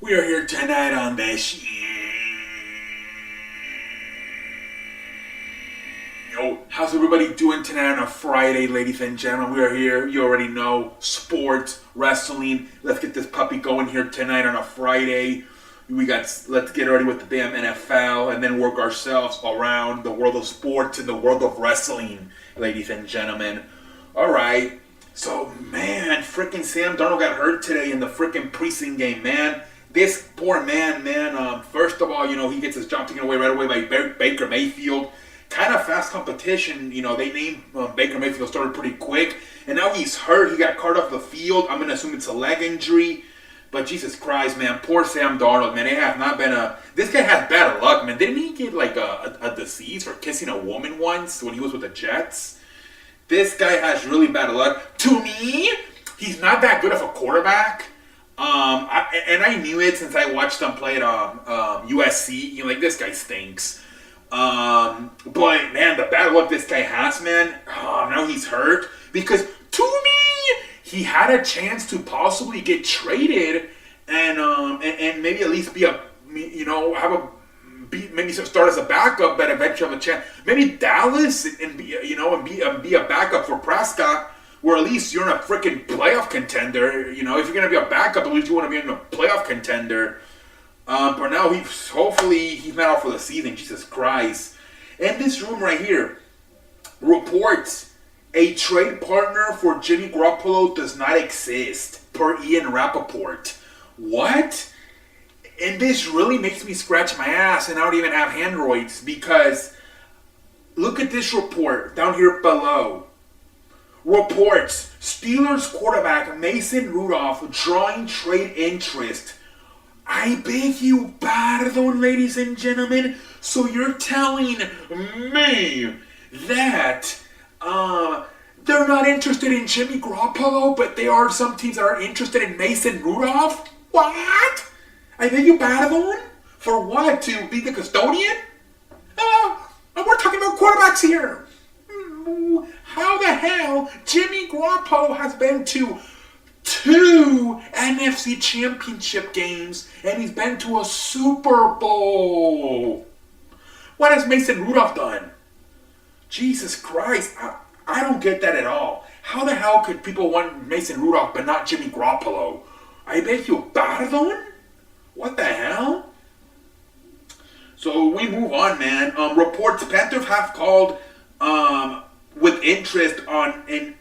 We are here tonight on the How's everybody doing tonight on a Friday, ladies and gentlemen? We are here. You already know sports, wrestling. Let's get this puppy going here tonight on a Friday. Let's get ready with the damn NFL and then work ourselves around the world of sports and the world of wrestling, ladies and gentlemen. All right. So, man, freaking Sam Darnold got hurt today in the freaking preseason game, man. This poor man. First of all, he gets his job taken away by Baker Mayfield. Kind of fast competition. They named Baker Mayfield started pretty quick. And now he's hurt. He got carted off the field. I'm going to assume it's a leg injury. But Jesus Christ, man. Poor Sam Darnold, man. It has not been This guy has bad luck, man. Didn't he get like a disease for kissing a woman once when he was with the Jets? This guy has really bad luck. To me, he's not that good of a quarterback. I knew it since I watched him play at USC. This guy stinks. But man, the bad luck this guy has, man. Now he's hurt because to me, he had a chance to possibly get traded and maybe at least maybe start as a backup, but eventually have a chance. Maybe Dallas and be a backup for Prescott, where at least you're in a freaking playoff contender. If you're gonna be a backup, at least you want to be in a playoff contender. But now hopefully he's not out for the season. Jesus Christ! In this room right here, reports a trade partner for Jimmy Garoppolo does not exist per Ian Rappaport. What? And this really makes me scratch my ass, and I don't even have Androids because look at this report down here below. Reports Steelers quarterback Mason Rudolph drawing trade interest. I beg you pardon, ladies and gentlemen. So you're telling me that they're not interested in Jimmy Garoppolo, but there are some teams that are interested in Mason Rudolph? What? I beg you pardon? For what? To be the custodian? We're talking about quarterbacks here. How the hell Jimmy Garoppolo has been to 2 NFC championship games and he's been to a Super Bowl? What has Mason Rudolph done? Jesus Christ, I don't get that at all. How the hell could people want Mason Rudolph but not Jimmy Garoppolo? I beg you pardon? What the hell? So we move on, man. Reports Panthers have called with interest on the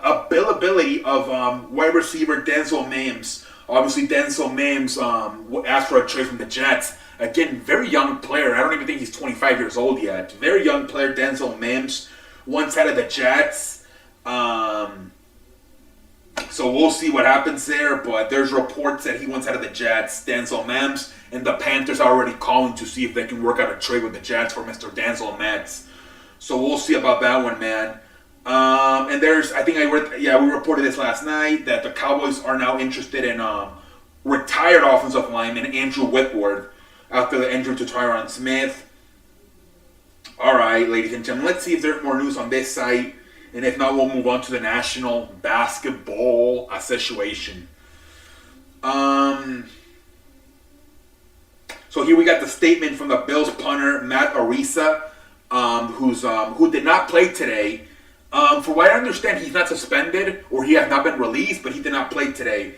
availability of wide receiver Denzel Mims. Obviously, Denzel Mims asked for a trade from the Jets. Again, very young player. I don't even think he's 25 years old yet. Very young player, Denzel Mims. One side of the Jets. So we'll see what happens there, but there's reports that he wants out of the Jets, Denzel Mims, and the Panthers are already calling to see if they can work out a trade with the Jets for Mr. Denzel Mims. So we'll see about that one, man. And we reported this last night that the Cowboys are now interested in retired offensive lineman Andrew Whitworth after the injury to Tyron Smith. All right, ladies and gentlemen, let's see if there's more news on this site. And if not, we'll move on to the National Basketball Association. So here we got the statement from the Bills punter, Matt Arisa, who did not play today. For what I understand, he's not suspended or he has not been released, but he did not play today.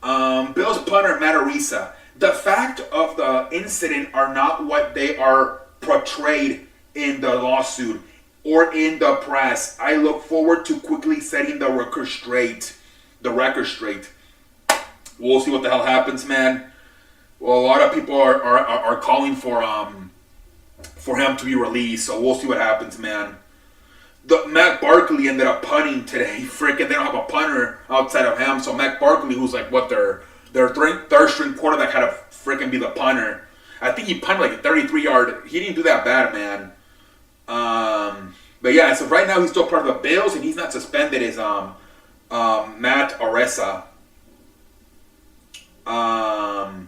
Bills punter, Matt Arisa. The fact of the incident are not what they are portrayed in the lawsuit or in the press. I look forward to quickly setting the record straight. We'll see what the hell happens, man. Well, a lot of people are calling for him to be released, so we'll see what happens, man. Matt Barkley ended up punting today. Freaking, they don't have a punter outside of him, so Matt Barkley, who's like their third string quarterback, had to freaking be the punter. I think he punted like a 33-yard. He didn't do that bad, man. But yeah, so right now he's still part of the Bills and he's not suspended as Matt Arisa. And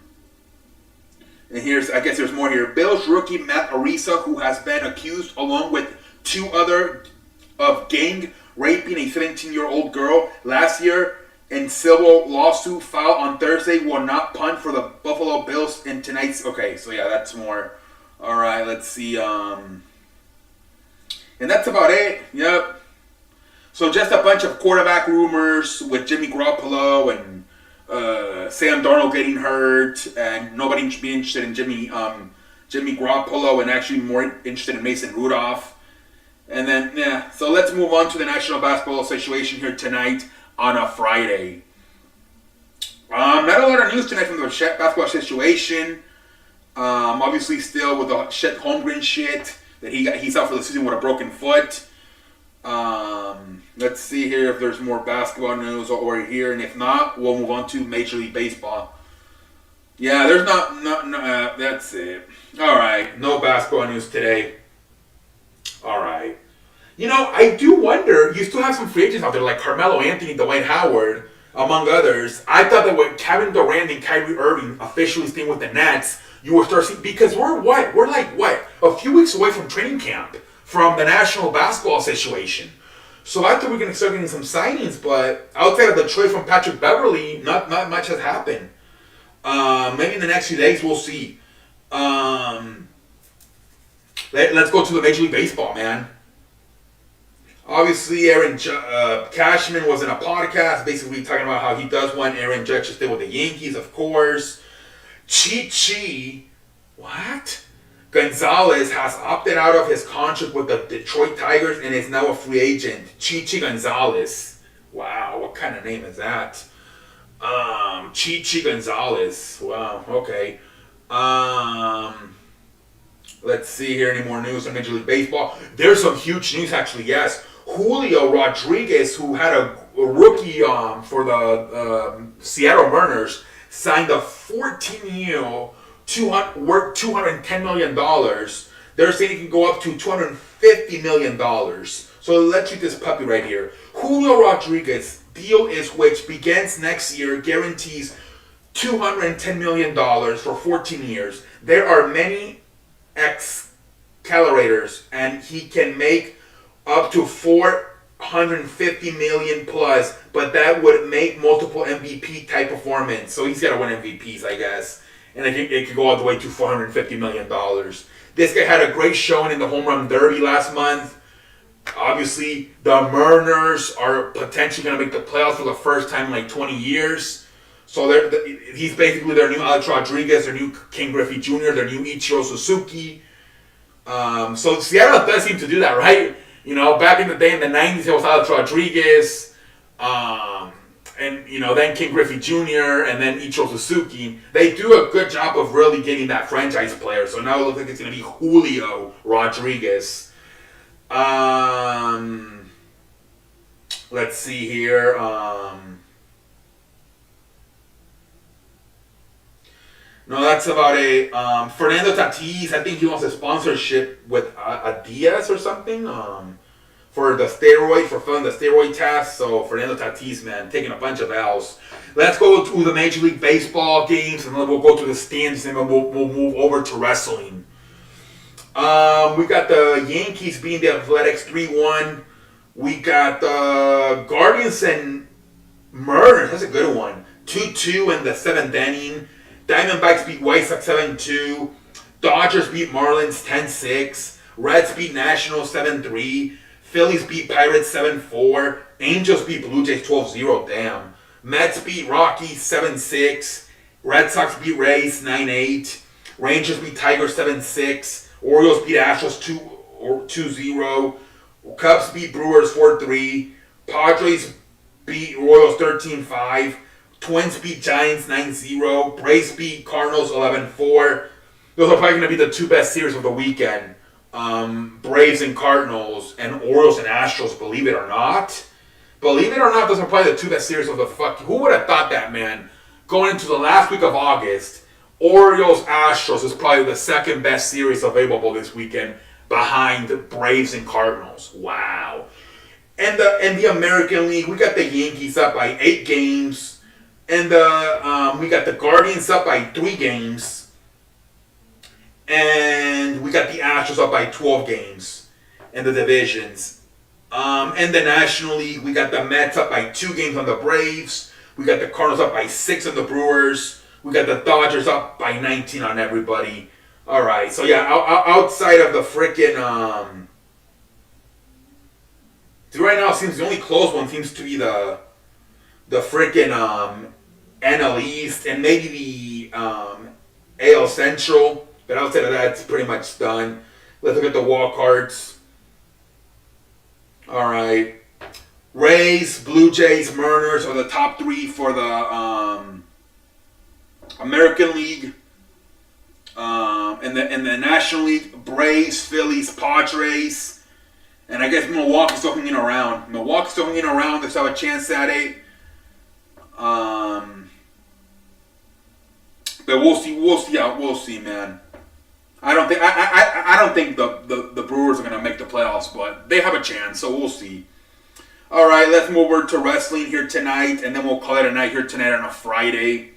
I guess there's more here. Bills rookie Matt Arisa, who has been accused along with 2 other of gang raping a 17-year-old girl last year, in civil lawsuit filed on Thursday will not punt for the Buffalo Bills in tonight's. Okay, so yeah, that's more. All right, let's see. And that's about it. Yep. So just a bunch of quarterback rumors with Jimmy Garoppolo and Sam Darnold getting hurt, and nobody being interested in Jimmy Garoppolo, and actually more interested in Mason Rudolph. And then yeah, so let's move on to the National Basketball Association here tonight on a Friday. Not a lot of news tonight from the Basketball Association. Obviously, still with the Chet Holmgren shit that he's out for the season with a broken foot. Let's see here if there's more basketball news over here, and if not, we'll move on to Major League Baseball. Yeah, there's not that's it. All right, no basketball news today. All right. You know, I do wonder, you still have some free agents out there like Carmelo Anthony, Dwight Howard, among others. I thought that with Kevin Durant and Kyrie Irving officially staying with the Nets, you will start seeing, because we're a few weeks away from training camp from the National Basketball Association. So I thought we were going to start getting some signings, but outside of the trade from Patrick Beverley, not much has happened. Maybe in the next few days, we'll see. Let's go to the Major League Baseball, man. Obviously, Aaron Cashman was in a podcast basically talking about how he does want Aaron Judge to stay with the Yankees, of course. Gonzalez has opted out of his contract with the Detroit Tigers and is now a free agent. Chichi Gonzalez. Wow, what kind of name is that? Chichi Gonzalez. Wow, okay. Let's see here, any more news on Major League Baseball. There's some huge news, actually, yes. Julio Rodriguez, who had a rookie for the Seattle Mariners, signed a 14-year, worth $210 million. They're saying he can go up to $250 million. So let's read this puppy right here. Julio Rodriguez deal is which begins next year, guarantees $210 million for 14 years. There are many accelerators, and he can make up to $450 million plus, but that would make multiple MVP type performance. So he's got to win MVPs, I guess. And it could go all the way to $450 million. This guy had a great showing in the Home Run Derby last month. Obviously, the Mariners are potentially going to make the playoffs for the first time in like 20 years. So he's basically their new Alex Rodriguez, their new Ken Griffey Jr., their new Ichiro Suzuki. So Seattle does seem to do that, right? You know, back in the day in the 90s, it was Alex Rodriguez, and, you know, then Ken Griffey Jr., and then Ichiro Suzuki. They do a good job of really getting that franchise player. So now it looks like it's going to be Julio Rodriguez. Let's see here. No, that's about it. Fernando Tatis, I think he wants a sponsorship with Adidas or something for the steroid, for filling the steroid test. So Fernando Tatis, man, taking a bunch of L's. Let's go to the Major League Baseball games, and then we'll go to the stands, and then we'll move over to wrestling. We got the Yankees beating the Athletics 3-1. We got the Guardians and Mariners. That's a good one. 2-2 in the 7th inning. Diamondbacks beat White Sox 7-2. Dodgers beat Marlins 10-6. Reds beat Nationals 7-3. Phillies beat Pirates 7-4. Angels beat Blue Jays 12-0. Damn. Mets beat Rockies 7-6. Red Sox beat Rays 9-8. Rangers beat Tigers 7-6. Orioles beat Astros 2-0. Cubs beat Brewers 4-3. Padres beat Royals 13-5. Twins beat Giants 9-0. Braves beat Cardinals 11-4. Those are probably going to be the two best series of the weekend. Braves and Cardinals, and Orioles and Astros, believe it or not. Believe it or not, those are probably the two best series of the fuck. Who would have thought that, man? Going into the last week of August, Orioles Astros is probably the second best series available this weekend behind the Braves and Cardinals. Wow. And the American League, we got the Yankees up by 8 games. And we got the Guardians up by 3 games. And we got the Astros up by 12 games in the divisions. And the National League, we got the Mets up by 2 games on the Braves. We got the Cardinals up by 6 on the Brewers. We got the Dodgers up by 19 on everybody. All right, so yeah, outside of the freaking right now, it seems the only close one seems to be the freaking NL East and maybe the AL Central. But outside of that, it's pretty much done. Let's look at the walk cards. All right, Rays, Blue Jays, Mariners are the top 3 for the American League. In the National League, Braves, Phillies, Padres, and I guess Milwaukee's still hanging around. They still have a chance at it. But we'll see, man. I don't think the Brewers are gonna make the playoffs, but they have a chance, so we'll see. All right, let's move over to wrestling here tonight, and then we'll call it a night here tonight on a Friday.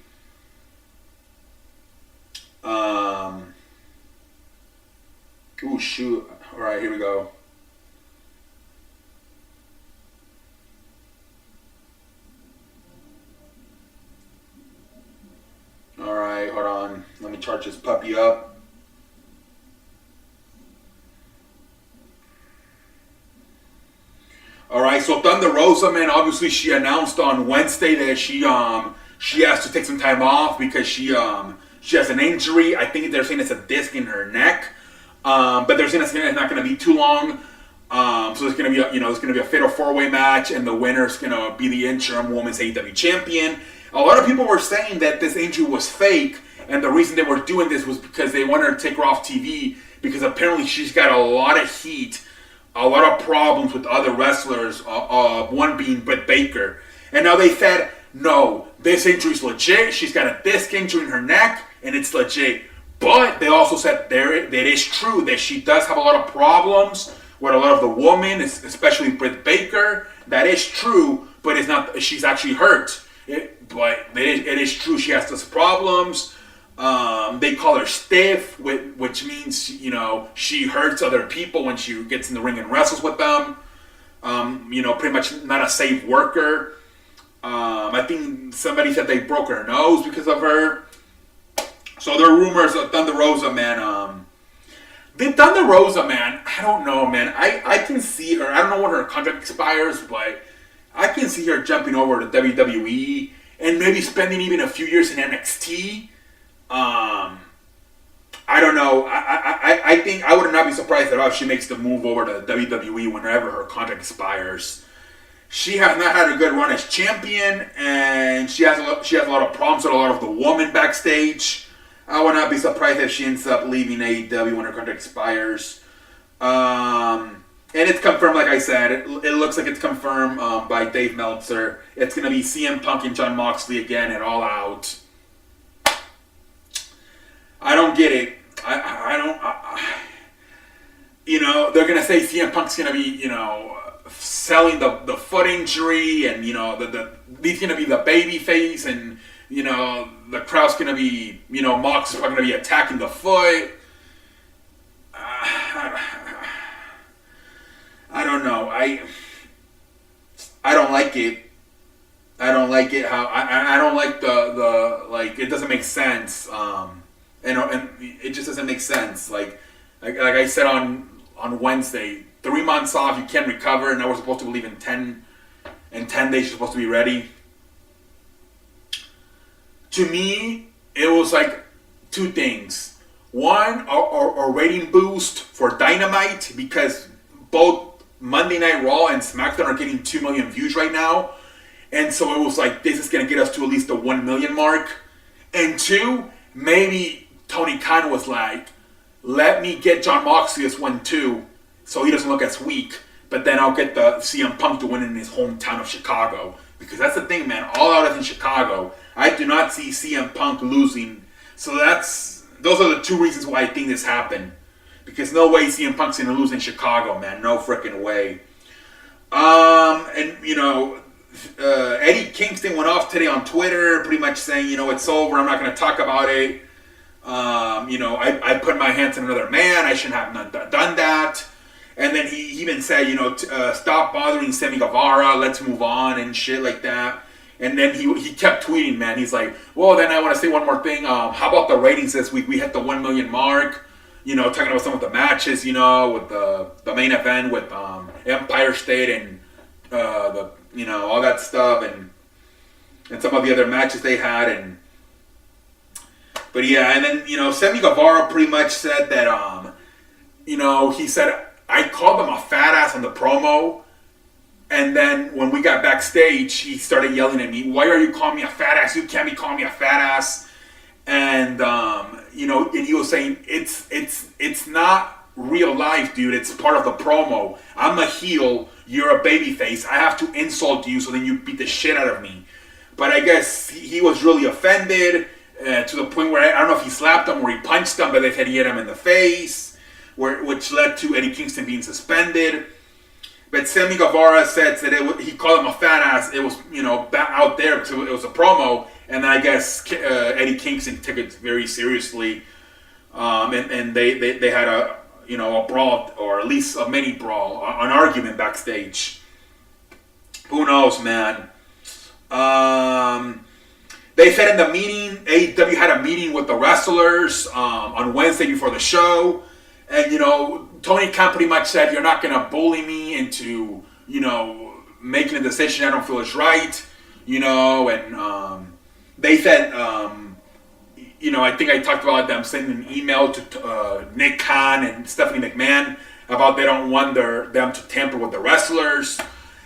Oh shoot! All right, here we go. All right, hold on. Let me charge this puppy up. All right, so Thunder Rosa, man, obviously she announced on Wednesday that she has to take some time off because she has an injury. I think they're saying it's a disc in her neck, but they're saying it's not going to be too long. So it's going to be a fatal 4-way match, and the winner is going to be the interim Women's AEW champion. A lot of people were saying that this injury was fake, and the reason they were doing this was because they wanted to take her off TV because apparently she's got a lot of heat, a lot of problems with other wrestlers, one being Britt Baker. And now they said, no, this injury's legit. She's got a disc injury in her neck, and it's legit. But they also said that it is true that she does have a lot of problems with a lot of the women, especially Britt Baker. That is true, but it's not. She's actually hurt. But it is true she has those problems. They call her stiff, which means she hurts other people when she gets in the ring and wrestles with them. Pretty much not a safe worker. I think somebody said they broke her nose because of her. So there are rumors of Thunder Rosa, man. The Thunder Rosa, man, I don't know, man. I can see her. I don't know when her contract expires, but I can see her jumping over to WWE and maybe spending even a few years in NXT. I don't know. I think I would not be surprised at all if she makes the move over to WWE whenever her contract expires. She has not had a good run as champion, and she has a lot of problems with a lot of the women backstage. I would not be surprised if she ends up leaving AEW when her contract expires. And it's confirmed, like I said, it looks like it's confirmed by Dave Meltzer. It's going to be CM Punk and Jon Moxley again at All Out. I don't get it. I don't. They're going to say CM Punk's going to be, selling the foot injury, and, he's going to be the baby face, and, the crowd's going to be, Mox is probably going to be attacking the foot. I don't know. I don't like it. I don't like it. I don't like the it doesn't make sense. And it just doesn't make sense. Like I said on Wednesday, 3 months off, you can't recover, and now we're supposed to believe in 10 days you're supposed to be ready. To me, it was like two things. One, a rating boost for Dynamite, because both Monday Night Raw and SmackDown are getting 2 million views right now. And so it was like, this is going to get us to at least the 1 million mark. And two, maybe Tony Khan was like, let me get Jon Moxley this one too, so he doesn't look as weak. But then I'll get the CM Punk to win in his hometown of Chicago. Because that's the thing, man. All Out is in Chicago. I do not see CM Punk losing. So those are the two reasons why I think this happened. Because no way CM Punk's going to lose in Chicago, man. No freaking way. Eddie Kingston went off today on Twitter pretty much saying, it's over. I'm not going to talk about it. I put my hands on another man. I shouldn't have done that. And then he even said, stop bothering Sammy Guevara. Let's move on and shit like that. And then he kept tweeting, man. He's like, well, then I want to say one more thing. How about the ratings this week? We hit the 1 million mark. You know, talking about some of the matches, you know, with the main event with Empire State and the, you know, all that stuff, and some of the other matches they had, but yeah, and then, you know, Sammy Guevara pretty much said that you know, he said, I called him a fat ass on the promo, and then when we got backstage, he started yelling at me, why are you calling me a fat ass? You can't be calling me a fat ass. And you know, and he was saying, it's not real life, dude. It's part of the promo. I'm a heel. You're a babyface. I have to insult you so then you beat the shit out of me. But I guess he was really offended to the point where I don't know if he slapped him or he punched him, but they said he hit him in the face, which led to Eddie Kingston being suspended. But Sammy Guevara said that he called him a fat ass. It was, you know, out there, so it was a promo. And then I guess Eddie Kingston took it very seriously, and they had a, you know, a brawl, or at least a mini brawl, an argument backstage. Who knows, man? They said in the meeting, AEW had a meeting with the wrestlers on Wednesday before the show, and, you know, Tony Khan pretty much said, you're not gonna bully me into, you know, making a decision I don't feel is right, you know, and they said, you know, I think I talked about them sending an email to Nick Khan and Stephanie McMahon about they don't want them to tamper with the wrestlers.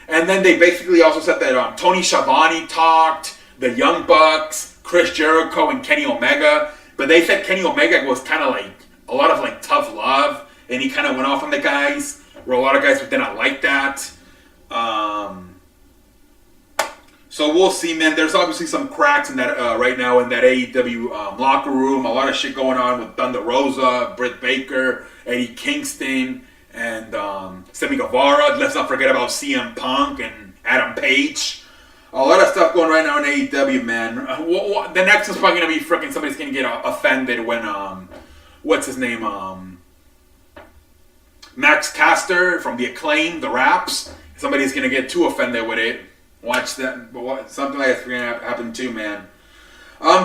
And then they basically also said that Tony Schiavone talked, the Young Bucks, Chris Jericho, and Kenny Omega. But they said Kenny Omega was kind of like a lot of like tough love, and he kind of went off on the guys, where a lot of guys did not like that. So we'll see, man. There's obviously some cracks in that right now in that AEW locker room. A lot of shit going on with Thunder Rosa, Britt Baker, Eddie Kingston, and Sammy Guevara. Let's not forget about CM Punk and Adam Page. A lot of stuff going right now in AEW, man. The next is probably going to be freaking somebody's going to get offended when, what's his name? Max Caster from The Acclaim, The Raps. Somebody's going to get too offended with it. Watch that. Something like that's going to happen too, man.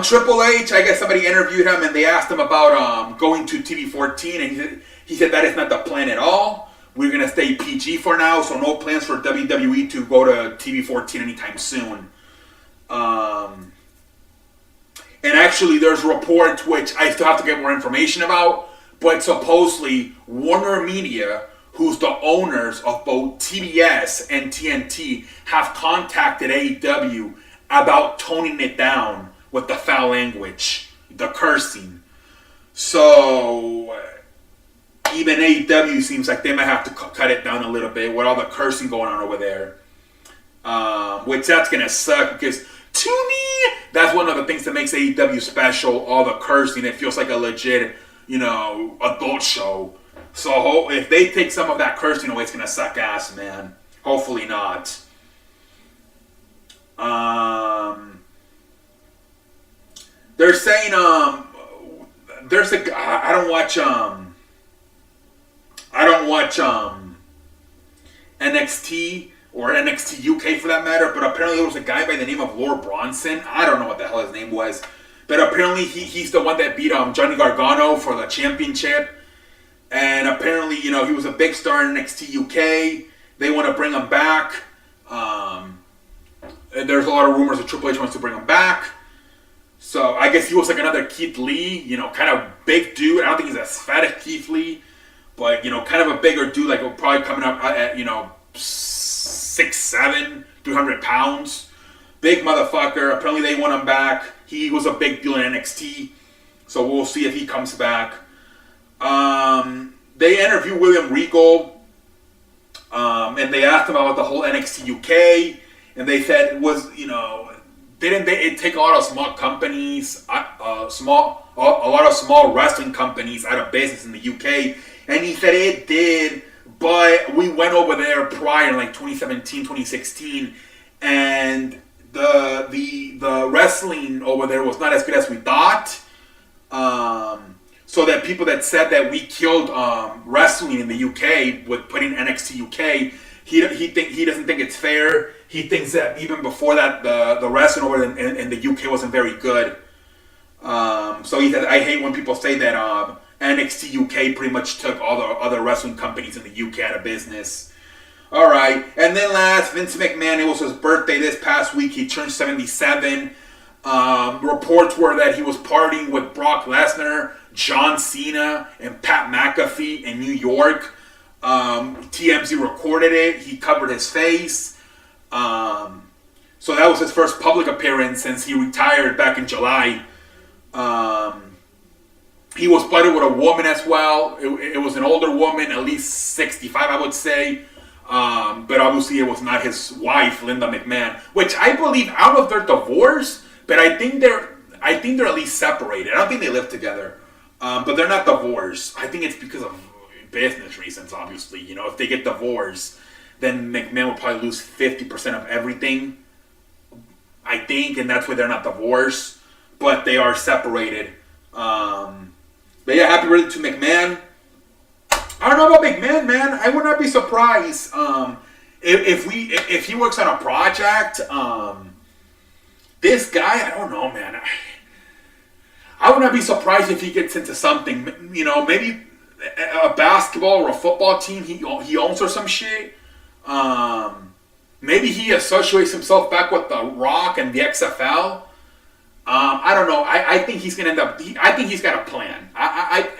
Triple H, I guess somebody interviewed him and they asked him about going to TV14, and he said that is not the plan at all. We're going to stay PG for now, so no plans for WWE to go to TV14 anytime soon. And actually, there's reports, which I still have to get more information about, but supposedly Warner Media, who's the owners of both TBS and TNT, have contacted AEW about toning it down with the foul language, the cursing. So even AEW seems like they might have to cut it down a little bit with all the cursing going on over there. Which that's going to suck, because to me, that's one of the things that makes AEW special, all the cursing. It feels like a legit, you know, adult show. So if they take some of that cursing away, it's going to suck ass, man. Hopefully not. They're saying, there's a guy, I don't watch NXT or NXT UK for that matter, but apparently there was a guy by the name of Lord Bronson. I don't know what the hell his name was, but apparently he's the one that beat Johnny Gargano for the championship. And apparently, you know, he was a big star in NXT UK. They want to bring him back. And there's a lot of rumors that Triple H wants to bring him back. So I guess he was like another Keith Lee, you know, kind of big dude. I don't think he's as fat as Keith Lee, but, you know, kind of a bigger dude, like probably coming up at, you know, 6'7", 300 pounds. Big motherfucker. Apparently they want him back. He was a big deal in NXT. So we'll see if he comes back. They interviewed William Regal, and they asked him about the whole NXT UK, and they said it was, you know, didn't it take a lot of small companies, a lot of small wrestling companies out of business in the UK, and he said it did, but we went over there prior in like 2017, 2016, and the wrestling over there was not as good as we thought. So that people that said that we killed wrestling in the UK with putting NXT UK, he doesn't think it's fair. He thinks that even before that, the wrestling over in the UK wasn't very good. So he said, I hate when people say that NXT UK pretty much took all the other wrestling companies in the UK out of business. All right, and then last, Vince McMahon. It was his birthday this past week. He turned 77. Reports were that he was partying with Brock Lesnar, John Cena, and Pat McAfee in New York. TMZ recorded it. He covered his face. So that was his first public appearance since he retired back in July. He was spotted with a woman as well. It was an older woman, at least 65, I would say. But obviously it was not his wife, Linda McMahon, which I believe, I don't know if they're divorced, but I think they're at least separated. I don't think they live together. But they're not divorced. I think it's because of business reasons, obviously. You know, if they get divorced, then McMahon will probably lose 50% of everything, I think, and that's why they're not divorced. But they are separated. But yeah, happy birthday to McMahon. I don't know about McMahon, man. I would not be surprised if he works on a project. This guy, I don't know, man. I would not be surprised if he gets into something. You know, maybe a basketball or a football team he owns or some shit. Maybe he associates himself back with The Rock and the XFL. I don't know. I think he's gonna end up. I think he's got a plan.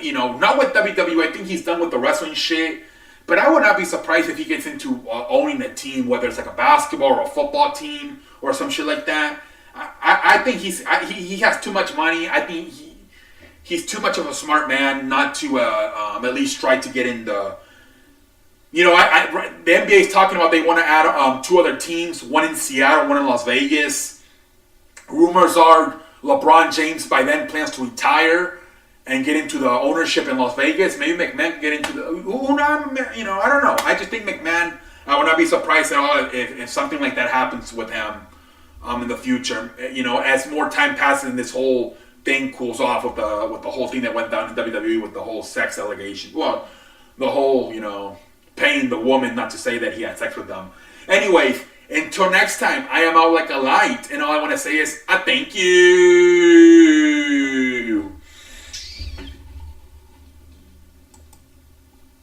You know, not with WWE. I think he's done with the wrestling shit. But I would not be surprised if he gets into owning a team, whether it's like a basketball or a football team or some shit like that. I think he has too much money. I think he's too much of a smart man not to at least try to get in the. You know, the NBA is talking about they want to add 2 other teams, one in Seattle, one in Las Vegas. Rumors are LeBron James by then plans to retire and get into the ownership in Las Vegas. Maybe McMahon can get into the. You know, I don't know. I just think McMahon. I would not be surprised at all if something like that happens with him in the future. You know, as more time passes and this whole thing cools off with the whole thing that went down in WWE with the whole sex allegation. Well, the whole, you know, paying the woman not to say that he had sex with them. Anyways. Until next time, I am out like a light, and all I want to say is, I thank you.